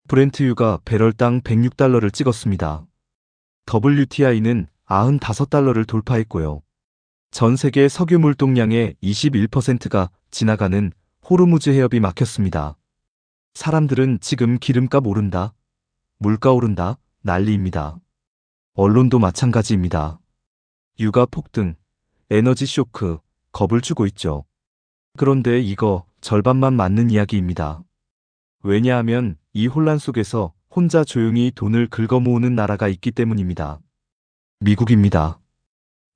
브렌트유가 배럴당 106달러를 찍었습니다. WTI는 95달러를 돌파했고요. 전 세계 석유 물동량의 21%가 지나가는 호르무즈 해협이 막혔습니다. 사람들은 지금 기름값 오른다, 물가 오른다, 난리입니다. 언론도 마찬가지입니다. 유가 폭등, 에너지 쇼크, 겁을 주고 있죠. 그런데 이거 절반만 맞는 이야기입니다. 왜냐하면 이 혼란 속에서 혼자 조용히 돈을 긁어모으는 나라가 있기 때문입니다. 미국입니다.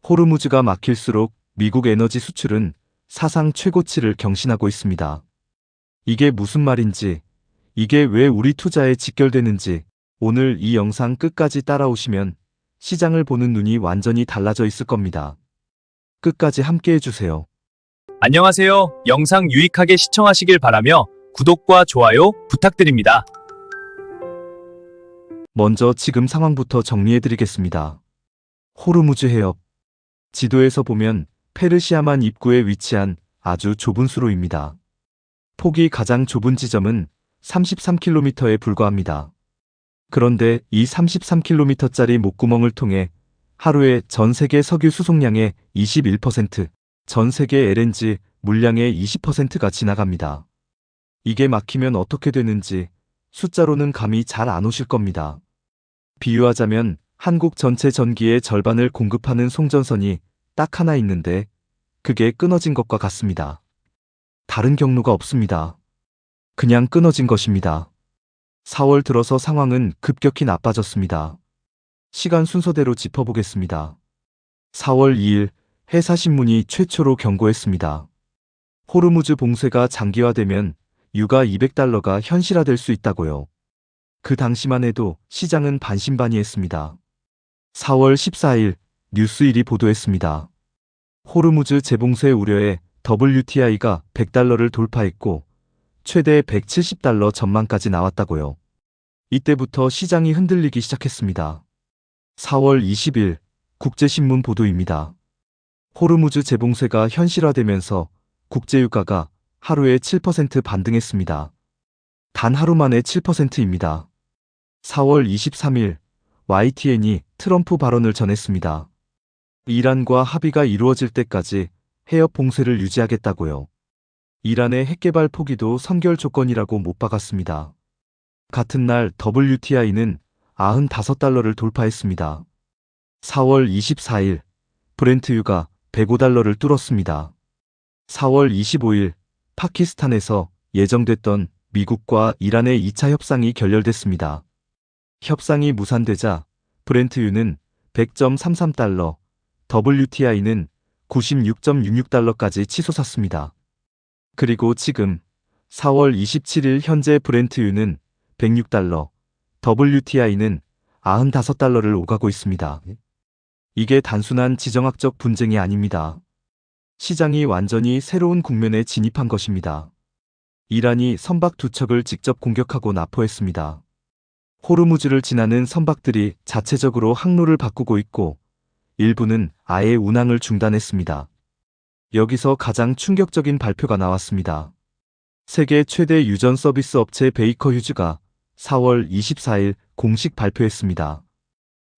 호르무즈가 막힐수록 미국 에너지 수출은 사상 최고치를 경신하고 있습니다. 이게 무슨 말인지, 이게 왜 우리 투자에 직결되는지 오늘 이 영상 끝까지 따라오시면 시장을 보는 눈이 완전히 달라져 있을 겁니다. 끝까지 함께 해주세요. 안녕하세요. 영상 유익하게 시청하시길 바라며 구독과 좋아요 부탁드립니다. 먼저 지금 상황부터 정리해드리겠습니다. 호르무즈 해협. 지도에서 보면 페르시아만 입구에 위치한 아주 좁은 수로입니다. 폭이 가장 좁은 지점은 33km에 불과합니다. 그런데 이 33km짜리 목구멍을 통해 하루에 전 세계 석유 수송량의 21%, 전 세계 LNG 물량의 20%가 지나갑니다. 이게 막히면 어떻게 되는지 숫자로는 감이 잘 안 오실 겁니다. 비유하자면 한국 전체 전기의 절반을 공급하는 송전선이 딱 하나 있는데 그게 끊어진 것과 같습니다. 다른 경로가 없습니다. 그냥 끊어진 것입니다. 4월 들어서 상황은 급격히 나빠졌습니다. 시간 순서대로 짚어보겠습니다. 4월 2일 해사신문이 최초로 경고했습니다. 호르무즈 봉쇄가 장기화되면 유가 200달러가 현실화될 수 있다고요. 그 당시만 해도 시장은 반신반의했습니다. 4월 14일 뉴스일이 보도했습니다. 호르무즈 재봉쇄 우려에 WTI가 100달러를 돌파했고 최대 170달러 전망까지 나왔다고요. 이때부터 시장이 흔들리기 시작했습니다. 4월 20일 국제신문 보도입니다. 호르무즈 재봉쇄가 현실화되면서 국제유가가 하루에 7% 반등했습니다. 단 하루 만에 7%입니다. 4월 23일 YTN이 트럼프 발언을 전했습니다. 이란과 합의가 이루어질 때까지 해협 봉쇄를 유지하겠다고요. 이란의 핵개발 포기도 선결 조건이라고 못 박았습니다. 같은 날 WTI는 95달러를 돌파했습니다. 4월 24일 브렌트유가 105달러를 뚫었습니다. 4월 25일 파키스탄에서 예정됐던 미국과 이란의 2차 협상이 결렬됐습니다. 협상이 무산되자 브렌트유는 100.33달러, WTI는 96.66달러까지 치솟았습니다. 그리고 지금 4월 27일 현재 브렌트유는 106달러, WTI는 95달러를 오가고 있습니다. 이게 단순한 지정학적 분쟁이 아닙니다. 시장이 완전히 새로운 국면에 진입한 것입니다. 이란이 선박 두 척을 직접 공격하고 납포했습니다. 호르무즈를 지나는 선박들이 자체적으로 항로를 바꾸고 있고 일부는 아예 운항을 중단했습니다. 여기서 가장 충격적인 발표가 나왔습니다. 세계 최대 유전 서비스 업체 베이커 휴즈가 4월 24일 공식 발표했습니다.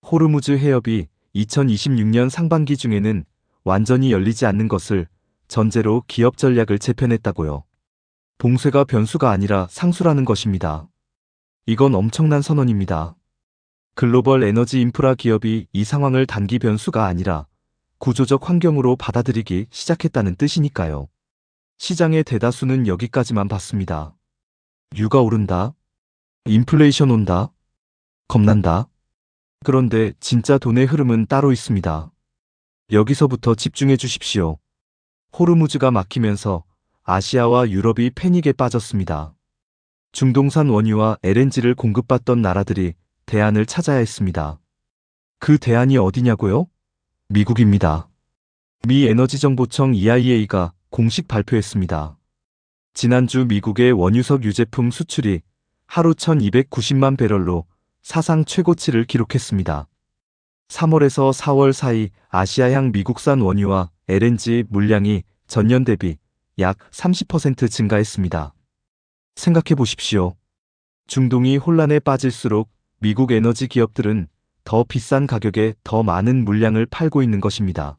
호르무즈 해협이 2026년 상반기 중에는 완전히 열리지 않는 것을 전제로 기업 전략을 재편했다고요. 봉쇄가 변수가 아니라 상수라는 것입니다. 이건 엄청난 선언입니다. 글로벌 에너지 인프라 기업이 이 상황을 단기 변수가 아니라 구조적 환경으로 받아들이기 시작했다는 뜻이니까요. 시장의 대다수는 여기까지만 봤습니다. 유가 오른다. 인플레이션 온다. 겁난다. 그런데 진짜 돈의 흐름은 따로 있습니다. 여기서부터 집중해 주십시오. 호르무즈가 막히면서 아시아와 유럽이 패닉에 빠졌습니다. 중동산 원유와 LNG를 공급받던 나라들이 대안을 찾아야 했습니다. 그 대안이 어디냐고요? 미국입니다. 미 에너지정보청 EIA가 공식 발표했습니다. 지난주 미국의 원유석 유제품 수출이 하루 1290만 배럴로 사상 최고치를 기록했습니다. 3월에서 4월 사이 아시아향 미국산 원유와 LNG 물량이 전년 대비 약 30% 증가했습니다. 생각해 보십시오. 중동이 혼란에 빠질수록 미국 에너지 기업들은 더 비싼 가격에 더 많은 물량을 팔고 있는 것입니다.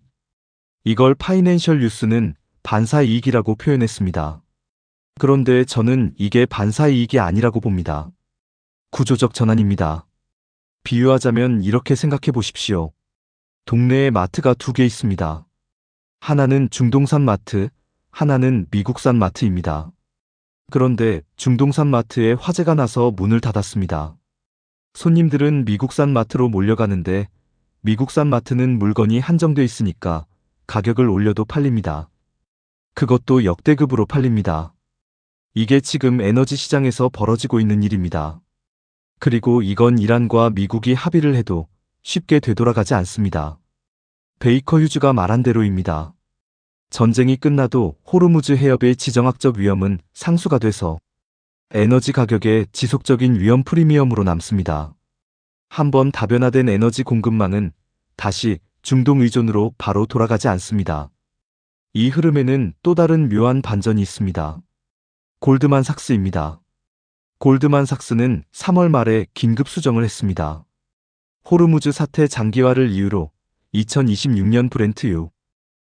이걸 파이낸셜 뉴스는 반사이익이라고 표현했습니다. 그런데 저는 이게 반사이익이 아니라고 봅니다. 구조적 전환입니다. 비유하자면 이렇게 생각해 보십시오. 동네에 마트가 두 개 있습니다. 하나는 중동산 마트, 하나는 미국산 마트입니다. 그런데 중동산 마트에 화재가 나서 문을 닫았습니다. 손님들은 미국산 마트로 몰려가는데 미국산 마트는 물건이 한정돼 있으니까 가격을 올려도 팔립니다. 그것도 역대급으로 팔립니다. 이게 지금 에너지 시장에서 벌어지고 있는 일입니다. 그리고 이건 이란과 미국이 합의를 해도 쉽게 되돌아가지 않습니다. 베이커 휴즈가 말한 대로입니다. 전쟁이 끝나도 호르무즈 해협의 지정학적 위험은 상수가 돼서 에너지 가격의 지속적인 위험 프리미엄으로 남습니다. 한번 다변화된 에너지 공급망은 다시 중동 의존으로 바로 돌아가지 않습니다. 이 흐름에는 또 다른 묘한 반전이 있습니다. 골드만삭스입니다. 골드만삭스는 3월 말에 긴급 수정을 했습니다. 호르무즈 사태 장기화를 이유로 2026년 브렌트유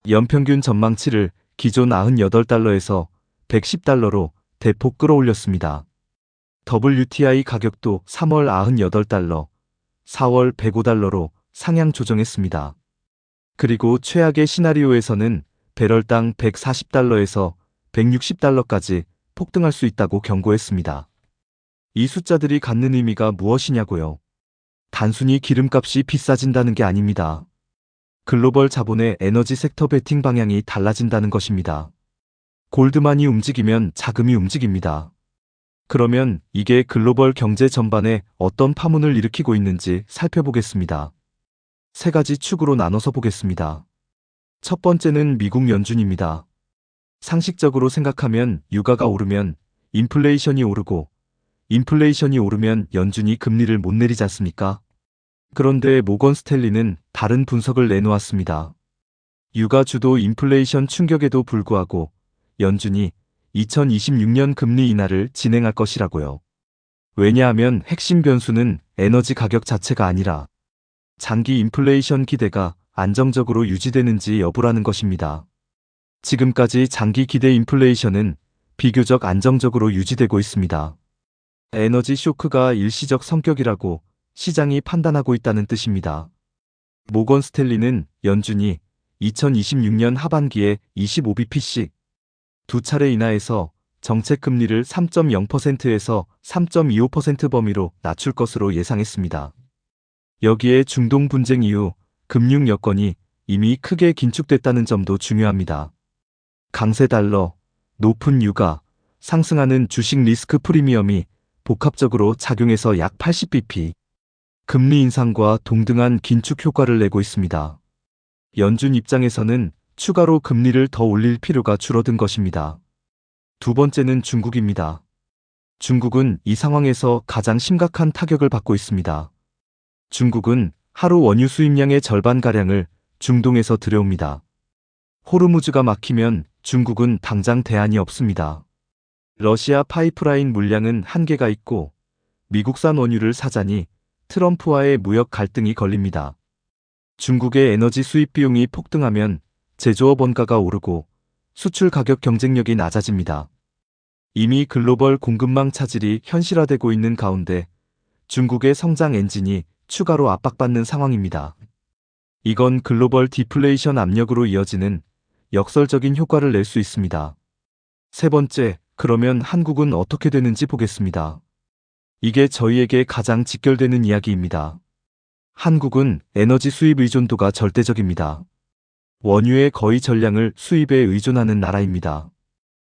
연평균 전망치를 기존 98달러에서 110달러로 대폭 끌어올렸습니다. WTI 가격도 3월 98달러, 4월 105달러로 상향 조정했습니다. 그리고 최악의 시나리오에서는 배럴당 140달러에서 160달러까지 폭등할 수 있다고 경고했습니다. 이 숫자들이 갖는 의미가 무엇이냐고요? 단순히 기름값이 비싸진다는 게 아닙니다. 글로벌 자본의 에너지 섹터 베팅 방향이 달라진다는 것입니다. 골드만이 움직이면 자금이 움직입니다. 그러면 이게 글로벌 경제 전반에 어떤 파문을 일으키고 있는지 살펴보겠습니다. 세 가지 축으로 나눠서 보겠습니다. 첫 번째는 미국 연준입니다. 상식적으로 생각하면 유가가 오르면 인플레이션이 오르고 인플레이션이 오르면 연준이 금리를 못 내리지 않습니까? 그런데 모건 스탠리는 다른 분석을 내놓았습니다. 유가 주도 인플레이션 충격에도 불구하고 연준이 2026년 금리 인하를 진행할 것이라고요. 왜냐하면 핵심 변수는 에너지 가격 자체가 아니라 장기 인플레이션 기대가 안정적으로 유지되는지 여부라는 것입니다. 지금까지 장기 기대 인플레이션은 비교적 안정적으로 유지되고 있습니다. 에너지 쇼크가 일시적 성격이라고 시장이 판단하고 있다는 뜻입니다. 모건 스탠리는 연준이 2026년 하반기에 25bp씩 두 차례 인하해서 정책 금리를 3.0%에서 3.25% 범위로 낮출 것으로 예상했습니다. 여기에 중동 분쟁 이후 금융 여건이 이미 크게 긴축됐다는 점도 중요합니다. 강세 달러, 높은 유가, 상승하는 주식 리스크 프리미엄이 복합적으로 작용해서 약 80bp 금리 인상과 동등한 긴축 효과를 내고 있습니다. 연준 입장에서는 추가로 금리를 더 올릴 필요가 줄어든 것입니다. 두 번째는 중국입니다. 중국은 이 상황에서 가장 심각한 타격을 받고 있습니다. 중국은 하루 원유 수입량의 절반가량을 중동에서 들여옵니다. 호르무즈가 막히면 중국은 당장 대안이 없습니다. 러시아 파이프라인 물량은 한계가 있고 미국산 원유를 사자니 트럼프와의 무역 갈등이 걸립니다. 중국의 에너지 수입 비용이 폭등하면 제조업 원가가 오르고 수출 가격 경쟁력이 낮아집니다. 이미 글로벌 공급망 차질이 현실화되고 있는 가운데 중국의 성장 엔진이 추가로 압박받는 상황입니다. 이건 글로벌 디플레이션 압력으로 이어지는 역설적인 효과를 낼 수 있습니다. 세 번째, 그러면 한국은 어떻게 되는지 보겠습니다. 이게 저희에게 가장 직결되는 이야기입니다. 한국은 에너지 수입 의존도가 절대적입니다. 원유의 거의 전량을 수입에 의존하는 나라입니다.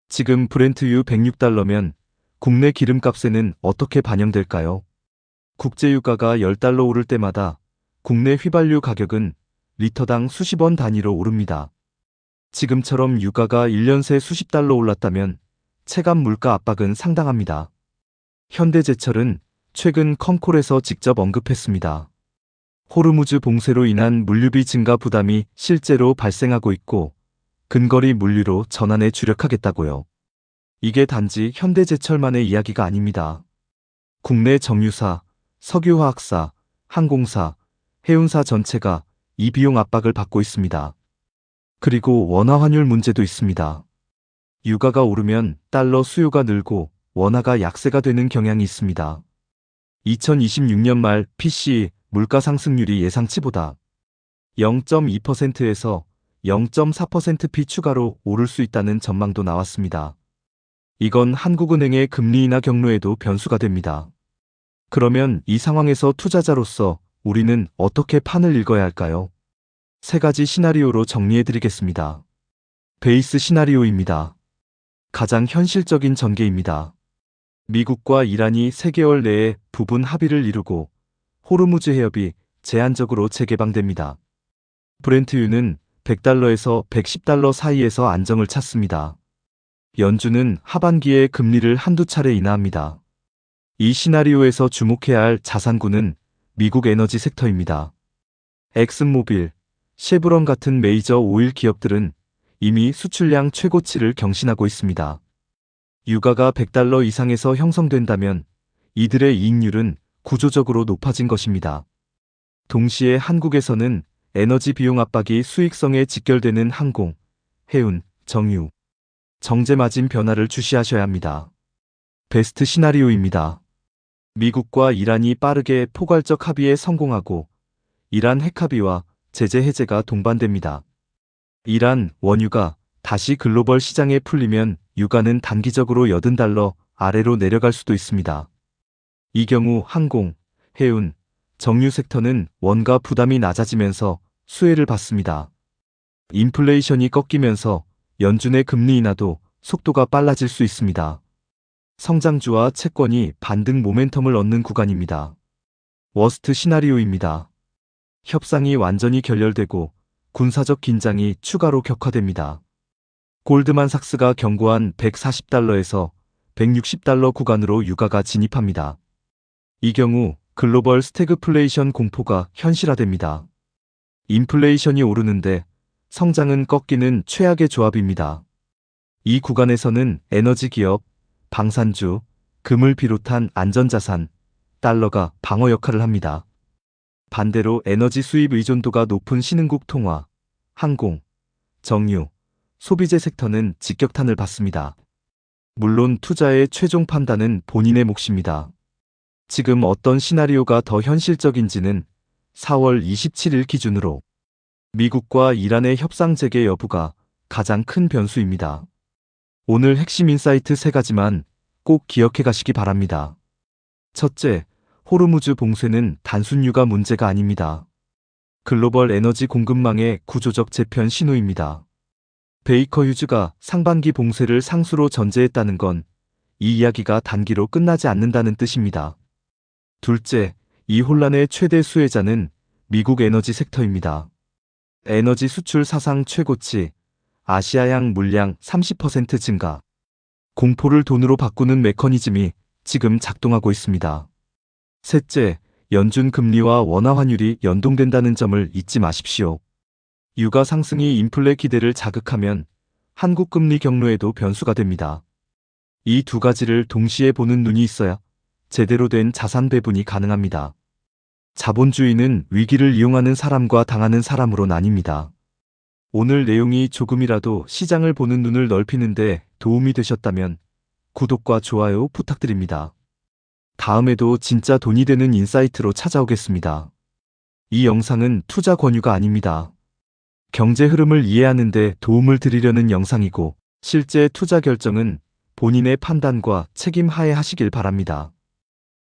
지금 브렌트유 106달러면 국내 기름값에는 어떻게 반영될까요? 국제유가가 10달러 오를 때마다 국내 휘발유 가격은 리터당 수십 원 단위로 오릅니다. 지금처럼 유가가 1년 새 수십 달러 올랐다면 체감 물가 압박은 상당합니다. 현대제철은 최근 컴콜에서 직접 언급했습니다. 호르무즈 봉쇄로 인한 물류비 증가 부담이 실제로 발생하고 있고 근거리 물류로 전환에 주력하겠다고요. 이게 단지 현대제철만의 이야기가 아닙니다. 국내 정유사, 석유화학사, 항공사, 해운사 전체가 이 비용 압박을 받고 있습니다. 그리고 원화 환율 문제도 있습니다. 유가가 오르면 달러 수요가 늘고 원화가 약세가 되는 경향이 있습니다. 2026년 말 PCE 물가 상승률이 예상치보다 0.2%에서 0.4%p 추가로 오를 수 있다는 전망도 나왔습니다. 이건 한국은행의 금리 인하 경로에도 변수가 됩니다. 그러면 이 상황에서 투자자로서 우리는 어떻게 판을 읽어야 할까요? 세 가지 시나리오로 정리해드리겠습니다. 베이스 시나리오입니다. 가장 현실적인 전개입니다. 미국과 이란이 3개월 내에 부분 합의를 이루고 호르무즈 해협이 제한적으로 재개방됩니다. 브렌트유는 100달러에서 110달러 사이에서 안정을 찾습니다. 연준은 하반기에 금리를 한두 차례 인하합니다. 이 시나리오에서 주목해야 할 자산군은 미국 에너지 섹터입니다. 엑슨모빌, 쉐브론 같은 메이저 오일 기업들은 이미 수출량 최고치를 경신하고 있습니다. 유가가 100달러 이상에서 형성된다면 이들의 이익률은 구조적으로 높아진 것입니다. 동시에 한국에서는 에너지 비용 압박이 수익성에 직결되는 항공, 해운, 정유, 정제 마진 변화를 주시하셔야 합니다. 베스트 시나리오입니다. 미국과 이란이 빠르게 포괄적 합의에 성공하고 이란 핵합의와 제재 해제가 동반됩니다. 이란 원유가 다시 글로벌 시장에 풀리면 유가는 단기적으로 80달러 아래로 내려갈 수도 있습니다. 이 경우 항공, 해운, 정유 섹터는 원가 부담이 낮아지면서 수혜를 받습니다. 인플레이션이 꺾이면서 연준의 금리 인하도 속도가 빨라질 수 있습니다. 성장주와 채권이 반등 모멘텀을 얻는 구간입니다. 워스트 시나리오입니다. 협상이 완전히 결렬되고 군사적 긴장이 추가로 격화됩니다. 골드만삭스가 경고한 140달러에서 160달러 구간으로 유가가 진입합니다. 이 경우 글로벌 스태그플레이션 공포가 현실화됩니다. 인플레이션이 오르는데 성장은 꺾이는 최악의 조합입니다. 이 구간에서는 에너지 기업, 방산주, 금을 비롯한 안전자산, 달러가 방어 역할을 합니다. 반대로 에너지 수입 의존도가 높은 신흥국 통화, 항공, 정유, 소비재 섹터는 직격탄을 받습니다. 물론 투자의 최종 판단은 본인의 몫입니다. 지금 어떤 시나리오가 더 현실적인지는 4월 27일 기준으로 미국과 이란의 협상 재개 여부가 가장 큰 변수입니다. 오늘 핵심 인사이트 3가지만 꼭 기억해 가시기 바랍니다. 첫째, 호르무즈 봉쇄는 단순 유가 문제가 아닙니다. 글로벌 에너지 공급망의 구조적 재편 신호입니다. 베이커 휴즈가 상반기 봉쇄를 상수로 전제했다는 건 이 이야기가 단기로 끝나지 않는다는 뜻입니다. 둘째, 이 혼란의 최대 수혜자는 미국 에너지 섹터입니다. 에너지 수출 사상 최고치, 아시아양 물량 30% 증가, 공포를 돈으로 바꾸는 메커니즘이 지금 작동하고 있습니다. 셋째, 연준 금리와 원화 환율이 연동된다는 점을 잊지 마십시오. 유가 상승이 인플레 기대를 자극하면 한국 금리 경로에도 변수가 됩니다. 이 두 가지를 동시에 보는 눈이 있어야 제대로 된 자산 배분이 가능합니다. 자본주의는 위기를 이용하는 사람과 당하는 사람으로 나뉩니다. 오늘 내용이 조금이라도 시장을 보는 눈을 넓히는데 도움이 되셨다면 구독과 좋아요 부탁드립니다. 다음에도 진짜 돈이 되는 인사이트로 찾아오겠습니다. 이 영상은 투자 권유가 아닙니다. 경제 흐름을 이해하는 데 도움을 드리려는 영상이고 실제 투자 결정은 본인의 판단과 책임 하에 하시길 바랍니다.